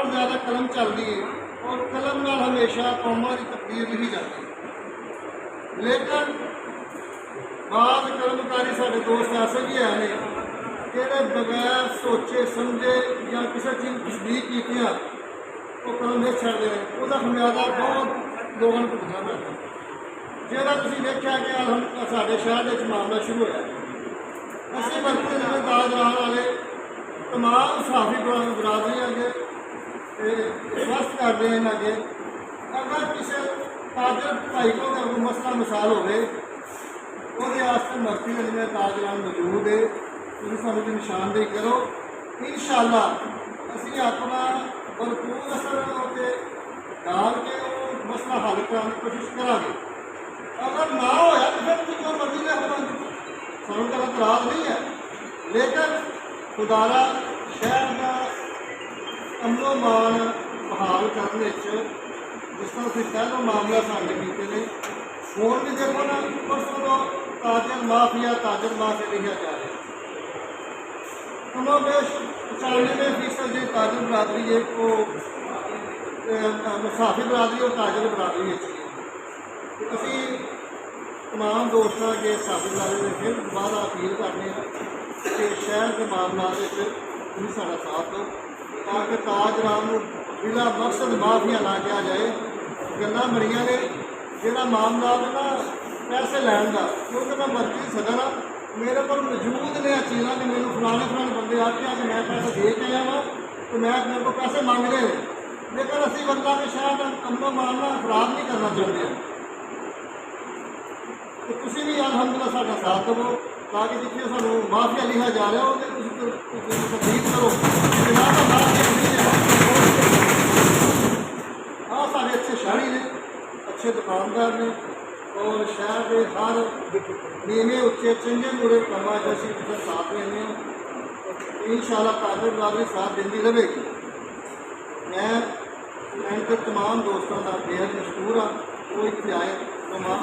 पर ज़्यादा कलम चलती है और कलम नाल हमेशा कौमां की तकदीर लिखी जाती है। लेकिन बाद कलमकारी साढ़े दोस्त ऐसे भी है कि बगैर सोचे समझे या किसी चीज़ तस्दीक की वो कलम लिख छड़ते हैं, उसका खमियाजा बहुत लोगों को भुगतना पैंदा। जिहड़ा तुसीं वेख्या कि साडे शहर में मामला शुरू होया, असीं बल्कि ताज राहन वाले तमाम सहाफी बरादरी अगे रिक्वेस्ट करते हैं अगे, अगर किसी ताजर भाई को अगर कोई मसला मिसाल होवे ਉਹਦੇ वास्ते मस्ती में ताजरान मौजूद है, तुसीं सानूं दी निशानदेही करो। इंशाअल्लाह असीं अपना भरपूर असर उत्ते डाल के वो मसला हल कराने की कोशिश करांगे। अगर ना होया तो फिर तुसीं जो मर्जी ले पाओगे, सानूं कोई इतराज़ नहीं है। लेकिन खुदारा शहर का अमनो मान बहाल करने जिस तरह से पहला मामला सामने किए ने, फोन भी देखो ना, परसों तो ताजर माफिया लिखा जा रहा है। कमोबेश 95% जो ताजर बरादरी है वो मुसाफिर बरादरी और ताजर बरादरी है। असी तमाम दोस्तों के साफी बरादरी फिर दोबारा अपील करने कि शहर के मामलों में साड़ा साथ दो, ताकि ताजरान बिला मकसद माफिया ना किया जाए। गल्लां बड़ियां ने, जोड़ा मामला ना पैसे लैन का, क्योंकि मैं मस्जिद सदर हाँ, मेरे को मौजूद ने चीज़ा कि मैंने फलाने बंदे आके कि मैं पैसे दे के आया वा तो मैं मेरे को पैसे मांग रहे हैं। लेकिन असी बंदा के शायद अमनो मामला खराब नहीं करना चाहते हैं। तो तुम भी अलहमदुल्ला साडा साथ दो, ताकि जितने सूँ माफिया लिखा जा रहा हो तस्दीक करो हाँ साढ़े अच्छे शहरी ने, अच्छे दुकानदार ने और शहर के हर नीवे उच्चे चंगे बुरे कामों जैसी साथ लेने इंशाअल्लाह ताजर बरादरी साथ देती रहेगी। मैं तमाम दोस्तों का बेहद मशहूर हाँ, वो इतने आए तो मां